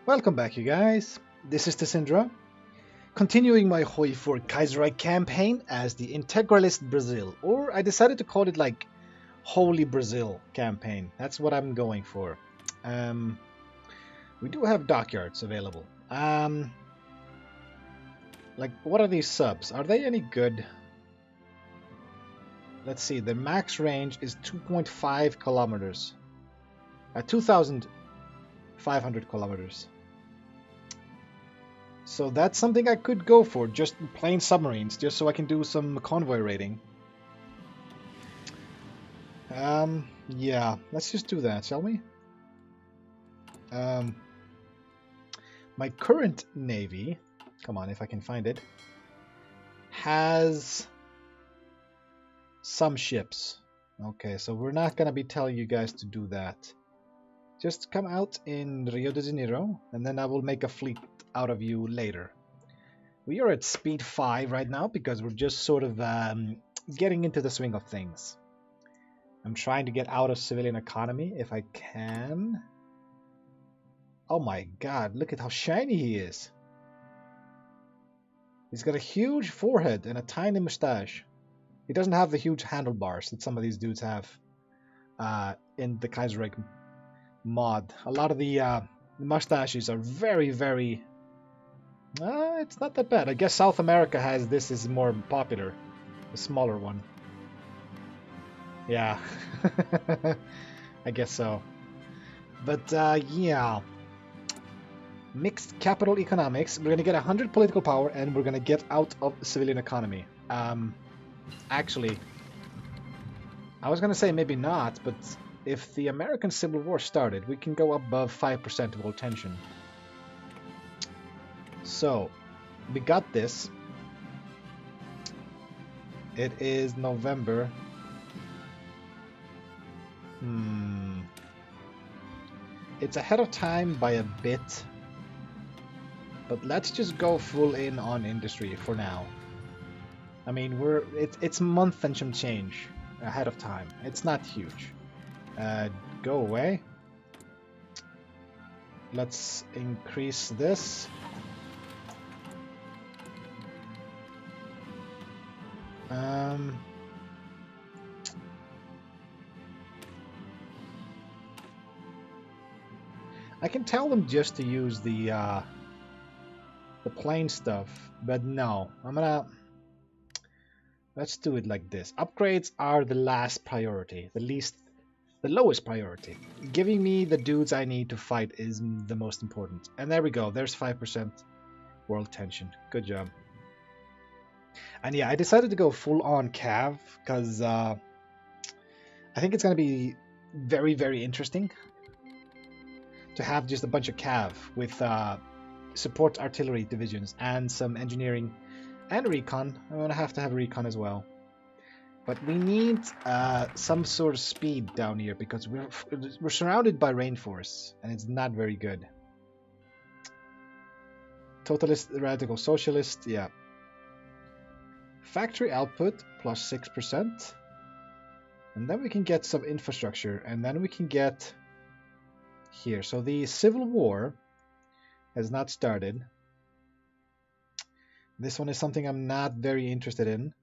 Welcome back, you guys. This is Syndra, continuing my HOI4 Kaiserreich campaign as the Integralist Brazil, or I decided to call it like Holy Brazil campaign. That's what I'm going for. Um, we do have dockyards available. Like, what are these subs? Are they any good? Let's see. The max range is 2.5 kilometers. 2,500 kilometers. So that's something I could go for, just plain submarines, just so I can do some convoy raiding. Yeah, let's just do that, shall we? My current navy, come on, if I can find it, has some ships. Okay, so we're not gonna be telling you guys to do that. Just come out in Rio de Janeiro, and then I will make a fleet out of you later. We are at speed 5 right now because we're just sort of getting into the swing of things. I'm trying to get out of civilian economy if I can. Oh my god, look at how shiny he is. He's got a huge forehead and a tiny mustache. He doesn't have the huge handlebars that some of these dudes have in the Kaiserreich mod. A lot of the mustaches are very, very... it's not that bad. I guess South America has this is more popular. The smaller one. Yeah. I guess so. But yeah. Mixed capital economics. We're going to get 100 political power and we're going to get out of civilian economy. Actually, I was going to say maybe not, but if the American Civil War started, we can go above 5% world tension. So, we got this. It is November. It's ahead of time by a bit. But let's just go full in on industry for now. I mean, it's month and some change ahead of time. It's not huge. Go away. Let's increase this. I can tell them just to use the plain stuff, but no, let's do it like this. Upgrades are the last priority, the lowest priority. Giving me the dudes I need to fight is the most important. And there we go, there's 5% world tension. Good job. And yeah, I decided to go full on Cav because I think it's going to be very, very interesting to have just a bunch of Cav with support artillery divisions and some engineering and recon. I'm going to have recon as well. But we need some sort of speed down here because we're surrounded by rainforests and it's not very good. Totalist, radical socialist, yeah. Factory output plus 6%. And then we can get some infrastructure and then we can get here. So the Civil War has not started. This one is something I'm not very interested in.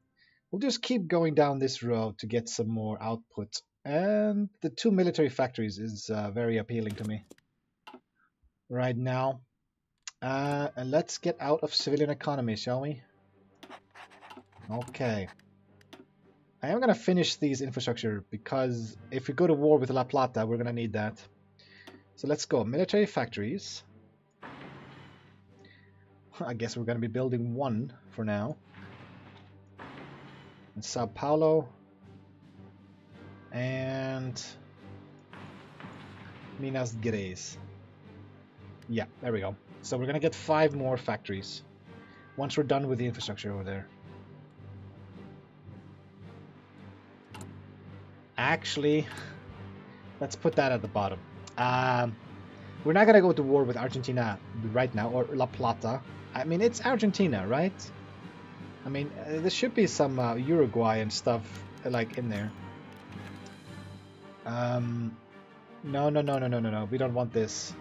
We'll just keep going down this road to get some more output. And the 2 military factories is very appealing to me right now. And let's get out of civilian economy, shall we? Okay. I am going to finish these infrastructure because if we go to war with La Plata, we're going to need that. So let's go. Military factories. I guess we're going to be building one for now. In Sao Paulo. And Minas Gerais. Yeah, there we go. So we're going to get 5 more factories once we're done with the infrastructure over there. Actually, let's put that at the bottom. We're not going to go to war with Argentina right now, or La Plata. I mean, it's Argentina, right? I mean, there should be some Uruguay and stuff like in there. No. We don't want this.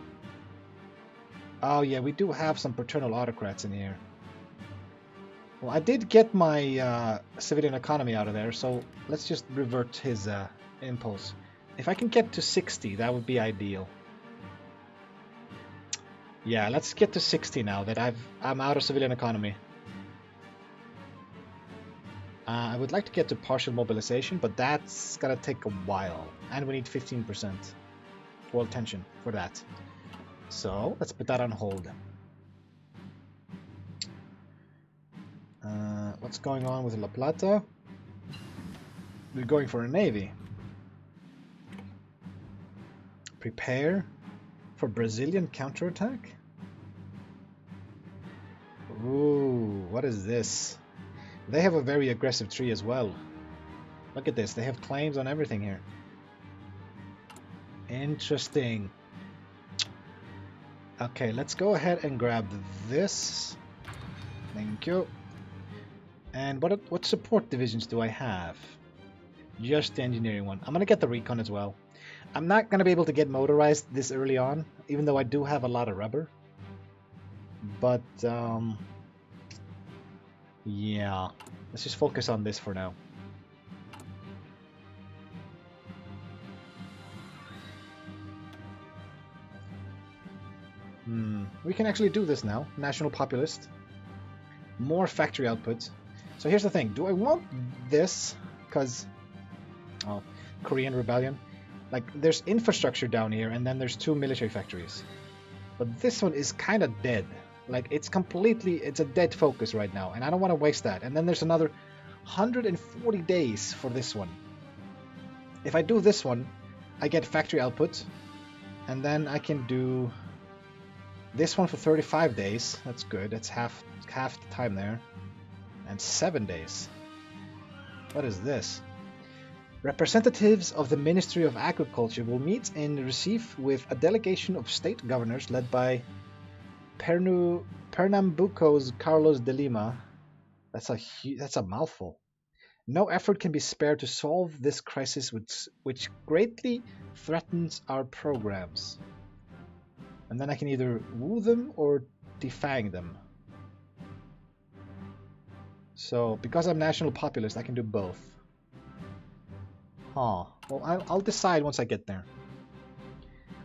Oh yeah, we do have some paternal autocrats in here. Well, I did get my civilian economy out of there, so let's just revert his impulse. If I can get to 60, that would be ideal. Yeah, let's get to 60 now that I'm out of civilian economy. I would like to get to partial mobilization, but that's gonna take a while, and we need 15% world tension for that. So let's put that on hold. What's going on with La Plata? We're going for a navy. Prepare for Brazilian counterattack? Ooh, what is this? They have a very aggressive tree as well. Look at this, they have claims on everything here. Interesting. Okay, let's go ahead and grab this. Thank you. And what support divisions do I have? Just the engineering one. I'm gonna get the recon as well. I'm not gonna be able to get motorized this early on, even though I do have a lot of rubber. But yeah, let's just focus on this for now. We can actually do this now. National Populist. More factory output. So here's the thing. Do I want this? Because... oh, Korean Rebellion. Like, there's infrastructure down here, and then there's 2 military factories. But this one is kind of dead. Like, it's a dead focus right now, and I don't want to waste that. And then there's another 140 days for this one. If I do this one, I get factory output, and then I can do this one for 35 days. That's good. That's half the time there. And 7 days. What is this? Representatives of the Ministry of Agriculture will meet in Recife with a delegation of state governors led by Pernambuco's Carlos de Lima. That's a mouthful. No effort can be spared to solve this crisis which greatly threatens our programs. And then I can either woo them or defang them. So, because I'm national populist, I can do both. Huh. Well, I'll decide once I get there.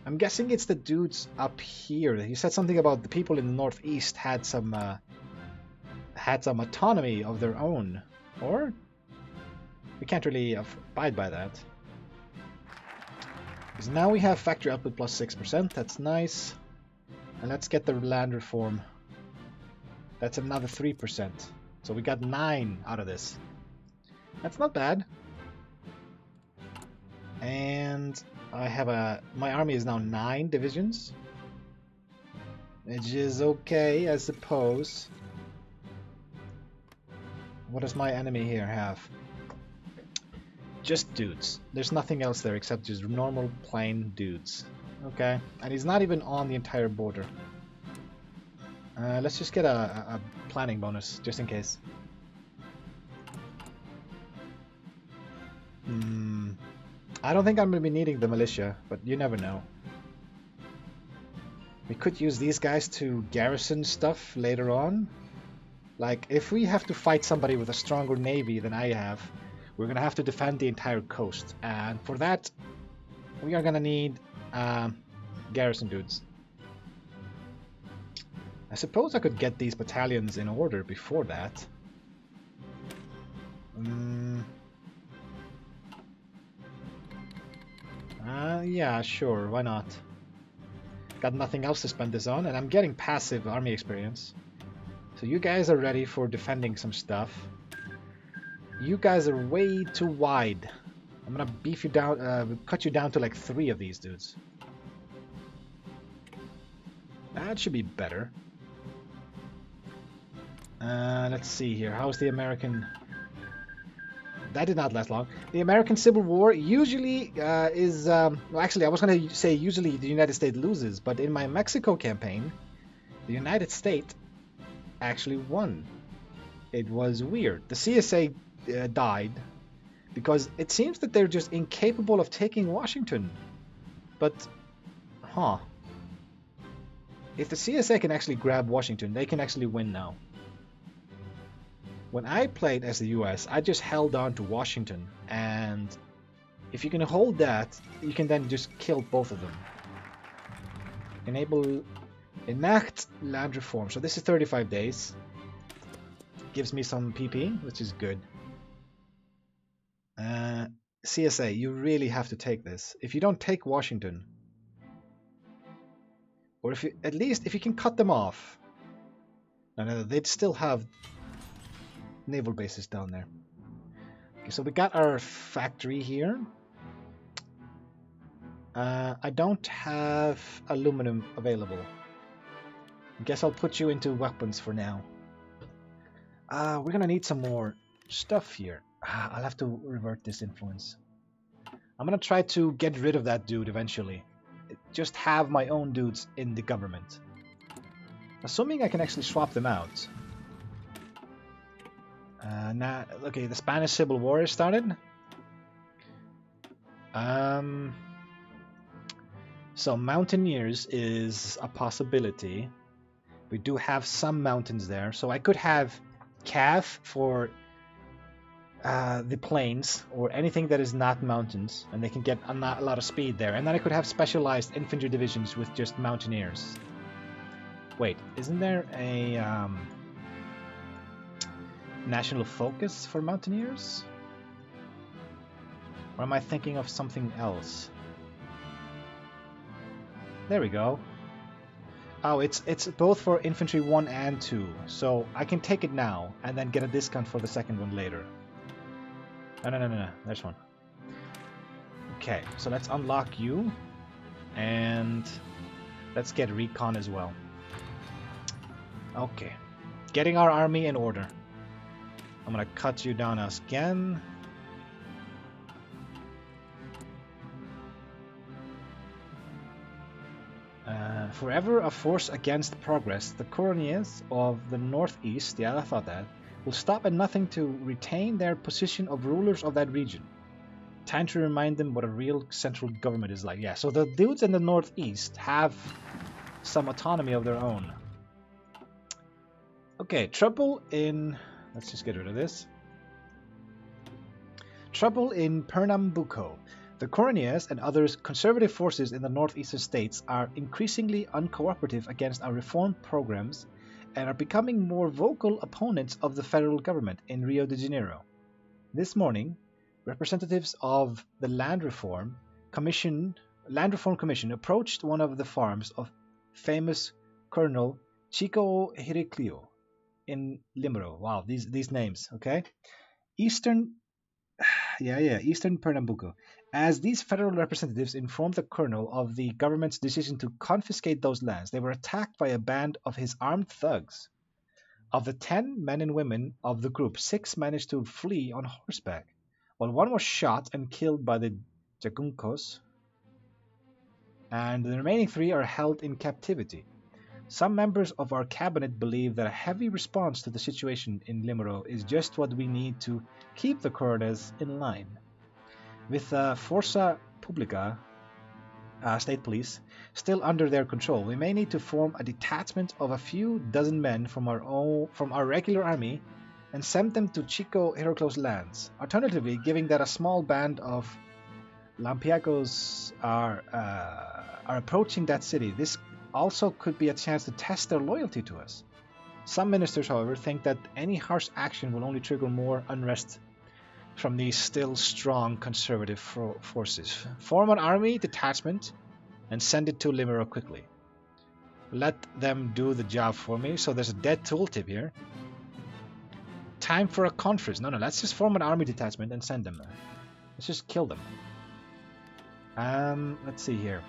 I'm guessing it's the dudes up here. He said something about the people in the northeast had some autonomy of their own. Or? We can't really abide by that. Because now we have factory output plus 6%. That's nice. And let's get the land reform. That's another 3%. So we got 9 out of this. That's not bad. And I have my army is now 9 divisions. Which is okay, I suppose. What does my enemy here have? Just dudes. There's nothing else there except just normal plain dudes. Okay, and he's not even on the entire border. Let's just get a planning bonus, just in case. I don't think I'm going to be needing the militia, but you never know. We could use these guys to garrison stuff later on. Like, if we have to fight somebody with a stronger navy than I have, we're going to have to defend the entire coast. And for that, we are going to need garrison dudes. I suppose I could get these battalions in order before that. Yeah, sure, why not? Got nothing else to spend this on, and I'm getting passive army experience. So you guys are ready for defending some stuff. You guys are way too wide. I'm gonna beef you down, cut you down to like 3 of these dudes. That should be better. Let's see here. How's the American... That did not last long. The American Civil War usually is... well, actually, I was going to say usually the United States loses, but in my Mexico campaign, the United States actually won. It was weird. The CSA died because it seems that they're just incapable of taking Washington. But, huh. If the CSA can actually grab Washington, they can actually win now. When I played as the US, I just held on to Washington, and if you can hold that, you can then just kill both of them. Enact land reform. So this is 35 days. Gives me some PP, which is good. CSA, you really have to take this. If you don't take Washington, or if you, at least if you can cut them off. No, they'd still have naval bases down there. Okay, so we got our factory here. I don't have aluminum available. I guess I'll put you into weapons for now. We're gonna need some more stuff here. I'll have to revert this influence. I'm gonna try to get rid of that dude eventually. Just have my own dudes in the government. Assuming I can actually swap them out. Now, okay, the Spanish Civil War has started. So Mountaineers is a possibility. We do have some mountains there, so I could have CAF for the plains or anything that is not mountains, and they can get a lot of speed there. And then I could have specialized infantry divisions with just Mountaineers. Wait, isn't there a national focus for Mountaineers? Or am I thinking of something else? There we go. Oh, it's both for infantry 1 and 2, so I can take it now and then get a discount for the second one later. No, there's one. Okay, so let's unlock you, and let's get recon as well. Okay, getting our army in order. I'm gonna cut you down again. Forever a force against progress, the Coronians of the Northeast, yeah, I thought that, will stop at nothing to retain their position of rulers of that region. Time to remind them what a real central government is like. Yeah, so the dudes in the Northeast have some autonomy of their own. Okay, trouble in... Let's just get rid of this. Trouble in Pernambuco. The Coronians and other conservative forces in the northeastern states are increasingly uncooperative against our reform programs and are becoming more vocal opponents of the federal government in Rio de Janeiro. This morning, representatives of the Land Reform Commission approached one of the farms of famous Colonel Chico Heraclio in Limero. Wow, these names, okay? Eastern Pernambuco. As these federal representatives informed the colonel of the government's decision to confiscate those lands, they were attacked by a band of his armed thugs. Of the 10 men and women of the group, 6 managed to flee on horseback, while 1 was shot and killed by the Jaguncos, and the remaining 3 are held in captivity. Some members of our cabinet believe that a heavy response to the situation in Limero is just what we need to keep the Coronas in line. With Forza Publica, state police, still under their control, we may need to form a detachment of a few dozen men from our regular army and send them to Chico Heraclio's lands. Alternatively, given that a small band of Lampiagos are approaching that city, this also could be a chance to test their loyalty to us. Some ministers, however, think that any harsh action will only trigger more unrest from these still strong conservative forces. Form an army detachment and send it to Limero quickly. Let them do the job for me. So there's a dead tooltip here. Time for a conference. No, let's just form an army detachment and send them. Let's just kill them. Let's see here.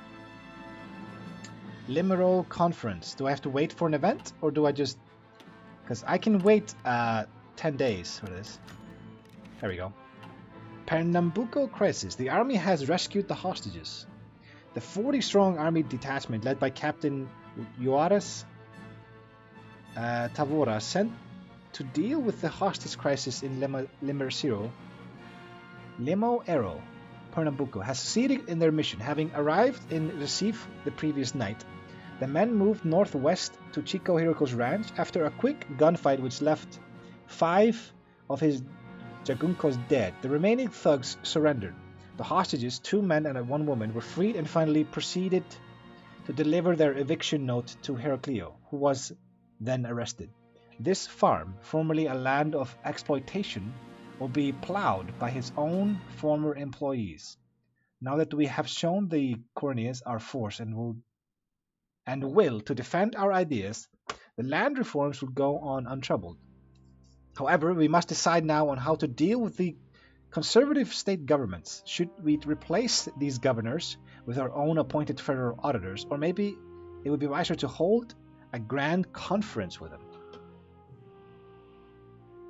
Limero conference. Do I have to wait for an event, or do I just... Because I can wait 10 days for this. There we go. Pernambuco crisis. The army has rescued the hostages. The 40-strong army detachment led by Captain Juarez Tavora sent to deal with the hostage crisis in Limoeiro, Pernambuco, has succeeded in their mission, having arrived in Recife the previous night. The men moved northwest to Chico Hiriko's ranch after a quick gunfight which left 5 of his jaguncos dead. The remaining thugs surrendered. The hostages, 2 men and 1 woman, were freed and finally proceeded to deliver their eviction note to Heraclio, who was then arrested. This farm, formerly a land of exploitation, will be plowed by his own former employees. Now that we have shown the Corneas our force and will to defend our ideas, the land reforms will go on untroubled. However, we must decide now on how to deal with the conservative state governments. Should we replace these governors with our own appointed federal auditors, or maybe it would be wiser to hold a grand conference with them?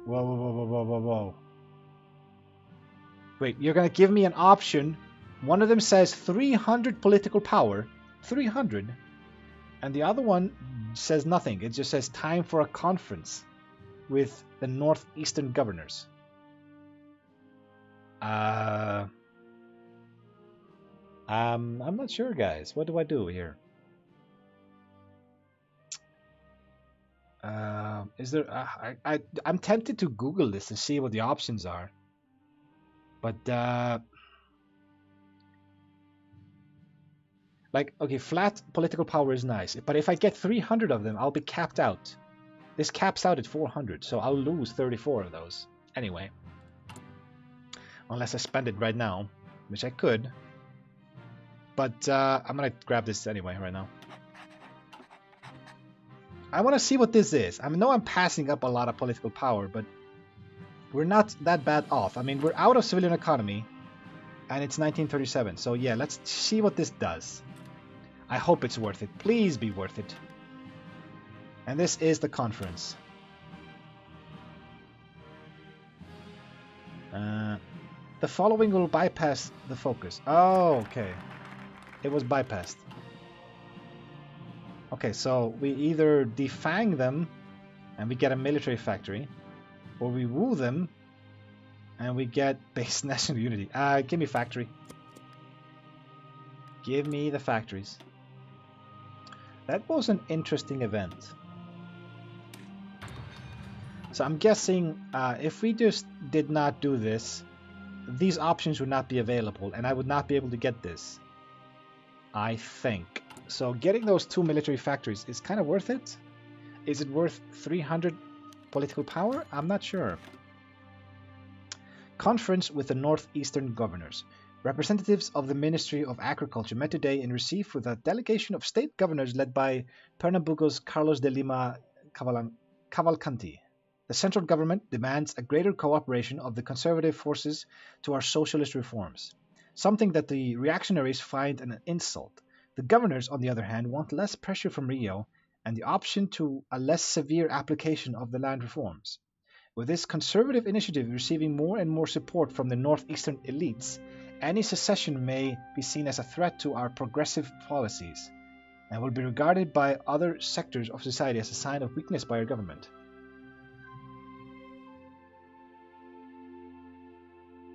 Whoa, whoa, whoa, whoa, whoa, whoa. Wait, you're going to give me an option. One of them says 300 political power. 300. And the other one says nothing. It just says time for a conference with the northeastern governors. I'm not sure, guys. What do I do here? Is there? I'm tempted to Google this and see what the options are, but like, okay, flat political power is nice, but if I get 300 of them, I'll be capped out. This caps out at 400, so I'll lose 34 of those anyway, unless I spend it right now, which I could. But I'm gonna grab this anyway right now. I want to see what this is. I know I'm passing up a lot of political power, but we're not that bad off. I mean, we're out of civilian economy, and it's 1937. So yeah, let's see what this does. I hope it's worth it. Please be worth it. And this is the conference. The following will bypass the focus. Oh, okay. It was bypassed. Okay, so we either defang them and we get a military factory, or we woo them and we get base national unity. Give me factory. Give me the factories. That was an interesting event. So I'm guessing if we just did not do this, these options would not be available and I would not be able to get this. I think. So getting those 2 military factories is kind of worth it. Is it worth 300 political power? I'm not sure. Conference with the northeastern governors. Representatives of the Ministry of Agriculture met today in Recife with a delegation of state governors led by Pernambuco's Carlos de Lima Cavalcanti. The central government demands a greater cooperation of the conservative forces to our socialist reforms, something that the reactionaries find an insult. The governors, on the other hand, want less pressure from Rio and the option to a less severe application of the land reforms. With this conservative initiative receiving more and more support from the northeastern elites, any secession may be seen as a threat to our progressive policies and will be regarded by other sectors of society as a sign of weakness by our government.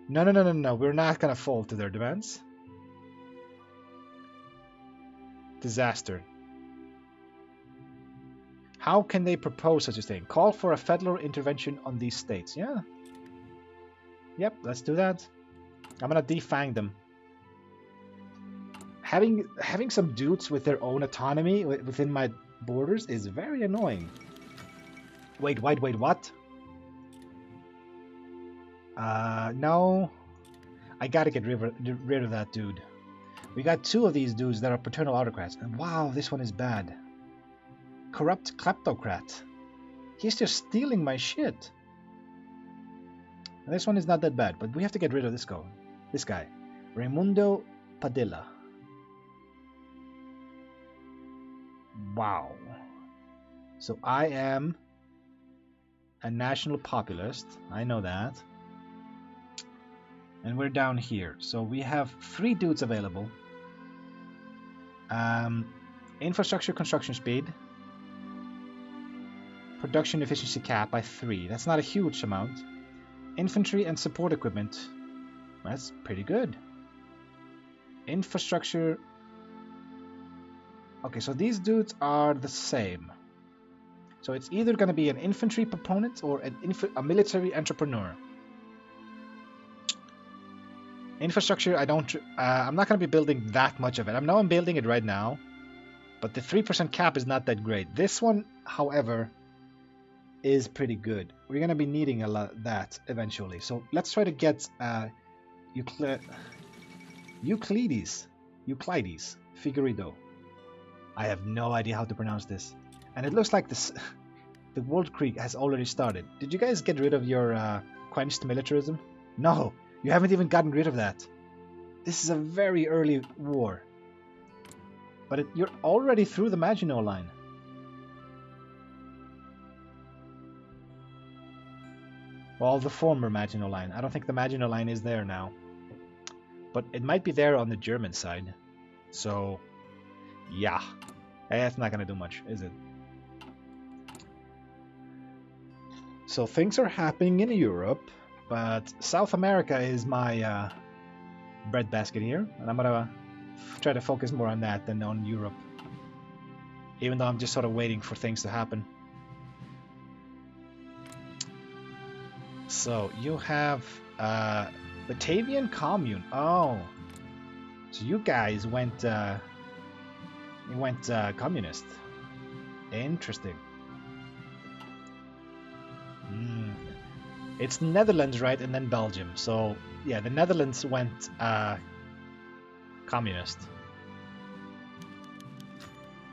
No. We're not going to fall to their demands. Disaster. How can they propose such a thing? Call for a federal intervention on these states. Yeah. Yep, let's do that. I'm going to defang them. Having some dudes with their own autonomy within my borders is very annoying. Wait, what? No. I gotta get rid of that dude. We got 2 of these dudes that are paternal autocrats. And wow, this one is bad. Corrupt kleptocrat. He's just stealing my shit. And this one is not that bad, but we have to get rid of this guy. Raimundo Padilla. Wow. So I am a national populist. I know that. And we're down here. So we have 3 dudes available. Infrastructure construction speed. Production efficiency cap by 3. That's not a huge amount. Infantry and support equipment. That's pretty good. Infrastructure Okay, so these dudes are the same. So it's either going to be an infantry proponent or a military entrepreneur. Infrastructure, I'm not going to be building that much of it. I know I'm building it right now, but the 3% cap is not that great. This one, however, is pretty good. We're going to be needing a lot of that eventually. So let's try to get Euclides Figueredo. I have no idea how to pronounce this. And it looks like the World Creek has already started. Did you guys get rid of your quenched militarism? No, you haven't even gotten rid of that. This is a very early war. But you're already through the Maginot Line. Well, the former Maginot Line. I don't think the Maginot Line is there now. But it might be there on the German side. So, yeah. That's not going to do much, is it? So things are happening in Europe, but South America is my breadbasket here. And I'm going to try to focus more on that than on Europe. Even though I'm just sort of waiting for things to happen. So you have Batavian Commune. Oh, so you guys went communist. Interesting. It's Netherlands, right, and then Belgium. So yeah, the Netherlands went communist.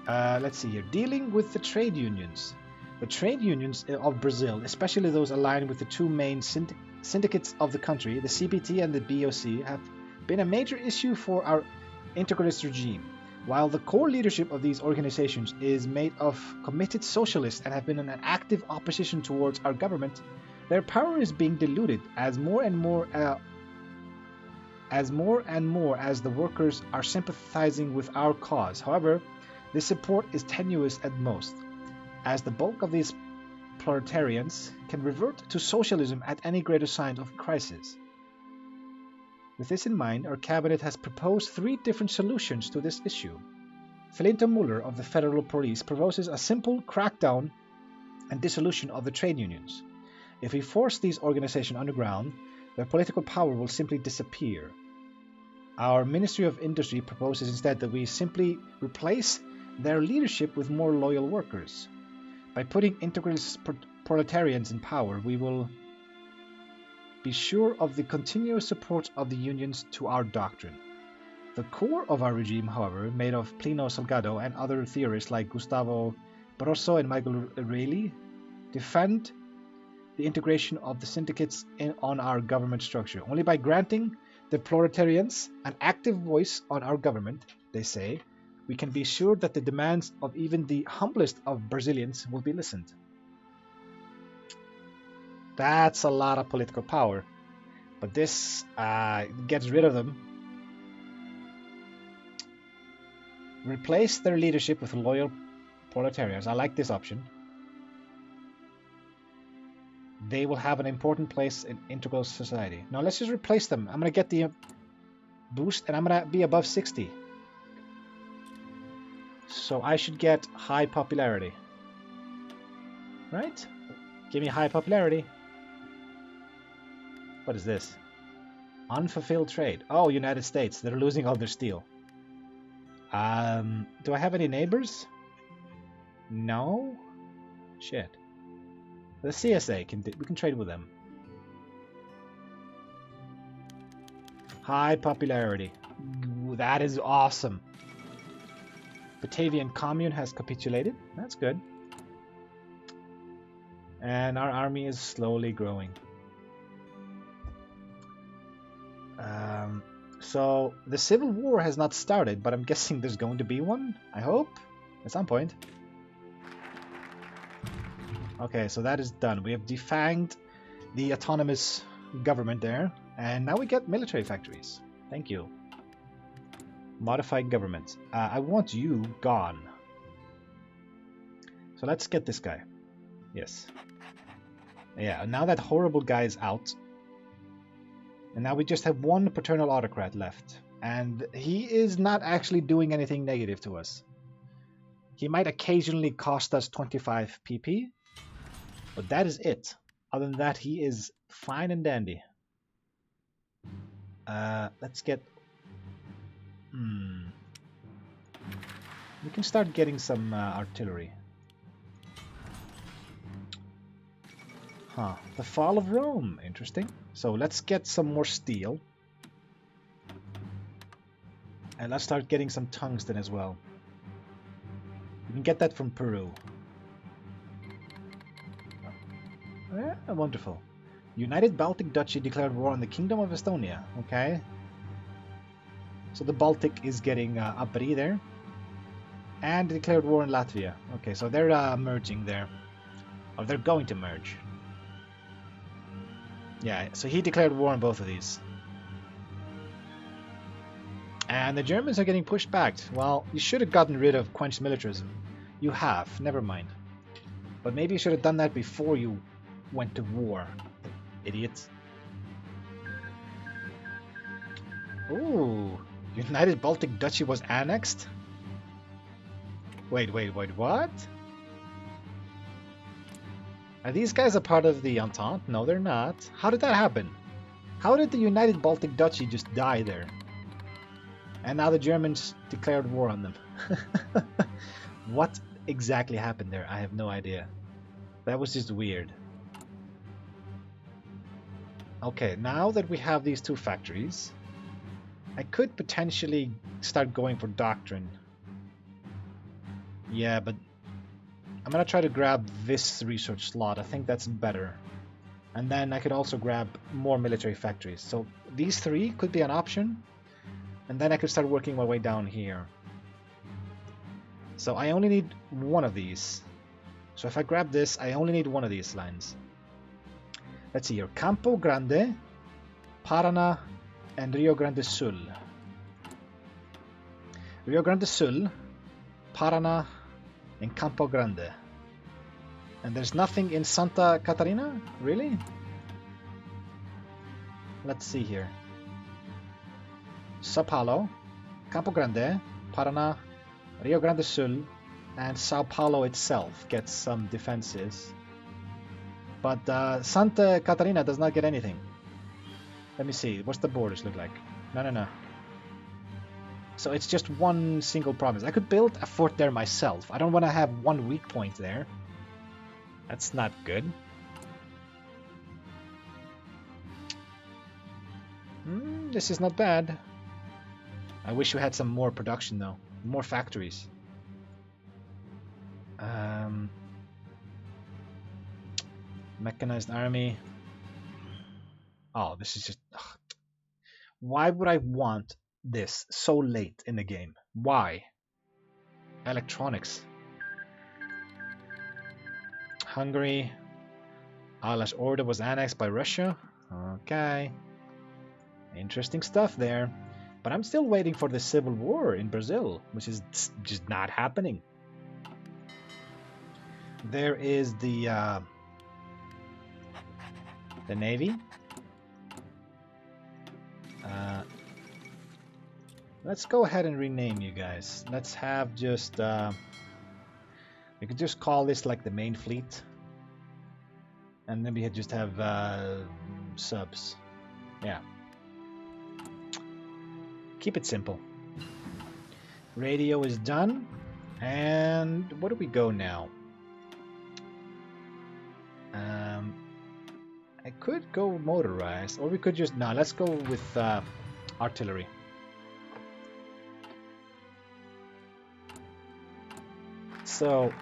Let's see here. Dealing with the trade unions. The trade unions of Brazil, especially those aligned with the two main syndicates of the country, the CBT and the BOC, have been a major issue for our integralist regime. While the core leadership of these organizations is made of committed socialists and have been in an active opposition towards our government, their power is being diluted as more and more as the workers are sympathizing with our cause. However, this support is tenuous at most, as the bulk of these proletarians can revert to socialism at any greater sign of crisis. With this in mind, our cabinet has proposed 3 different solutions to this issue. Felinto Muller of the Federal Police proposes a simple crackdown and dissolution of the trade unions. If we force these organizations underground, their political power will simply disappear. Our Ministry of Industry proposes instead that we simply replace their leadership with more loyal workers. By putting integralist proletarians in power, we will be sure of the continuous support of the unions to our doctrine. The core of our regime, however, made of Plino Salgado and other theorists like Gustavo Barroso and Michael Reilly, defend the integration of the syndicates on our government structure. Only by granting the proletarians an active voice on our government, they say, we can be sure that the demands of even the humblest of Brazilians will be listened. That's a lot of political power, but this gets rid of them. Replace their leadership with loyal proletarians. I like this option. They will have an important place in integral society. Now let's just replace them. I'm going to get the boost and I'm going to be above 60. So I should get high popularity. Right? Give me high popularity. What is this? Unfulfilled trade. Oh, United States. They're losing all their steel. Do I have any neighbors? No? Shit. The CSA, we can trade with them. High popularity. Ooh, that is awesome. Batavian Commune has capitulated. That's good. And our army is slowly growing. So the Civil War has not started, but I'm guessing there's going to be one, I hope, at some point. Okay, so that is done. We have defanged the autonomous government there, and now we get military factories. Thank you. Modified government. I want you gone. So let's get this guy. Yes. Yeah, now that horrible guy is out. And now we just have one paternal autocrat left. And he is not actually doing anything negative to us. He might occasionally cost us 25 PP, but that is it. Other than that, he is fine and dandy. Let's get... We can start getting some artillery. Huh. The fall of Rome. Interesting. So let's get some more steel. And let's start getting some tungsten as well. We can get that from Peru. Yeah, wonderful. United Baltic Duchy declared war on the Kingdom of Estonia. Okay. So the Baltic is getting uppity there. And declared war on Latvia. Okay, so they're merging there. Or they're going to merge. Yeah, so he declared war on both of these. And the Germans are getting pushed back. Well, you should have gotten rid of quenched militarism. You have, never mind. But maybe you should have done that before you went to war, idiots. Ooh, United Baltic Duchy was annexed? Wait, what? Are these guys a part of the Entente? No, they're not. How did that happen? How did the United Baltic Duchy just die there? And now the Germans declared war on them. What exactly happened there? I have no idea. That was just weird. Okay, now that we have these two factories, I could potentially start going for doctrine. Yeah, but I'm gonna try to grab this research slot. I think that's better. And then I could also grab more military factories. So these three could be an option. And then I could start working my way down here. So I only need one of these. So if I grab this, I only need one of these lines. Let's see here. Campo Grande, Paraná, and Rio Grande Sul. Rio Grande Sul, Paraná, and Campo Grande. And there's nothing in Santa Catarina? Really? Let's see here. Sao Paulo, Campo Grande, Paraná, Rio Grande Sul, and Sao Paulo itself gets some defenses. But Santa Catarina does not get anything. Let me see. What's the borders look like? No. So it's just one single province. I could build a fort there myself. I don't want to have one weak point there. That's not good. This is not bad. I wish we had some more production though. More factories. Mechanized army. Oh, this is just... Ugh. Why would I want this so late in the game? Why? Electronics. Hungary. Alash Order was annexed by Russia. Okay. Interesting stuff there. But I'm still waiting for the civil war in Brazil, which is just not happening. There is the Navy. Let's go ahead and rename you guys. Let's have just... we could just call this like the main fleet. And then we could just have subs. Yeah. Keep it simple. Radio is done. And where do we go now? I could go motorized, or we could just... No, let's go with artillery. So,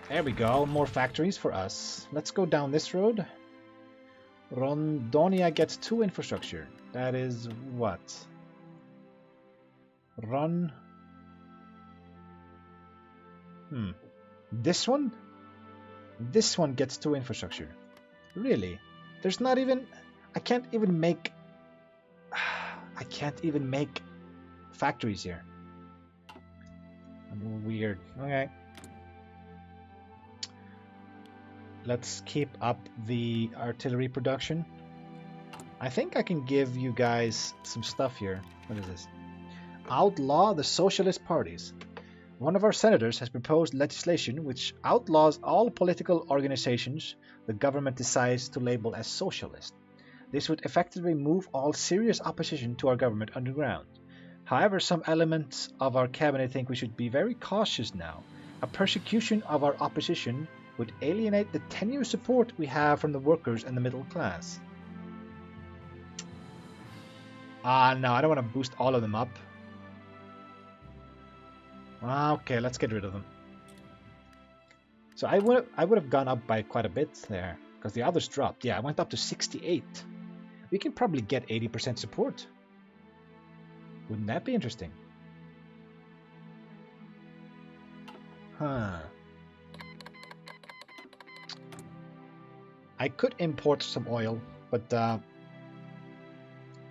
there we go. More factories for us. Let's go down this road. Rondonia gets 2 infrastructure. That is what? Run. This one? This one gets 2 infrastructure. Really? There's not even... I can't even make factories here. Weird. Okay. Let's keep up the artillery production. I think I can give you guys some stuff here. What is this? Outlaw the socialist parties. One of our senators has proposed legislation which outlaws all political organizations the government decides to label as socialist. This would effectively move all serious opposition to our government underground. However, some elements of our cabinet think we should be very cautious now. A persecution of our opposition would alienate the tenuous support we have from the workers and the middle class. No, I don't want to boost all of them up. Okay, let's get rid of them. So I would have gone up by quite a bit there, because the others dropped. Yeah, I went up to 68. We can probably get 80% support. Wouldn't that be interesting? Huh. I could import some oil, but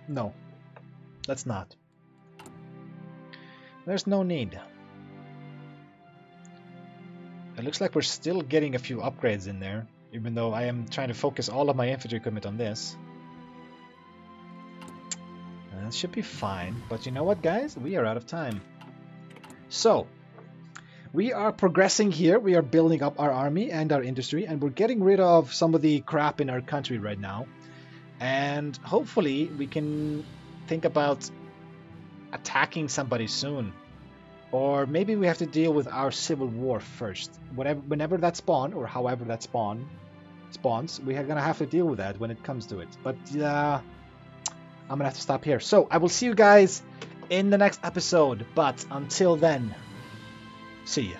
no. Let's not. There's no need. It looks like we're still getting a few upgrades in there, even though I am trying to focus all of my infantry equipment on this. That should be fine, but you know what, guys? We are out of time. So, we are progressing here. We are building up our army and our industry, and we're getting rid of some of the crap in our country right now. And hopefully we can think about attacking somebody soon. Or maybe we have to deal with our civil war first. Whenever that spawn, or however that spawns, we are going to have to deal with that when it comes to it. But I'm going to have to stop here. So I will see you guys in the next episode. But until then, see ya.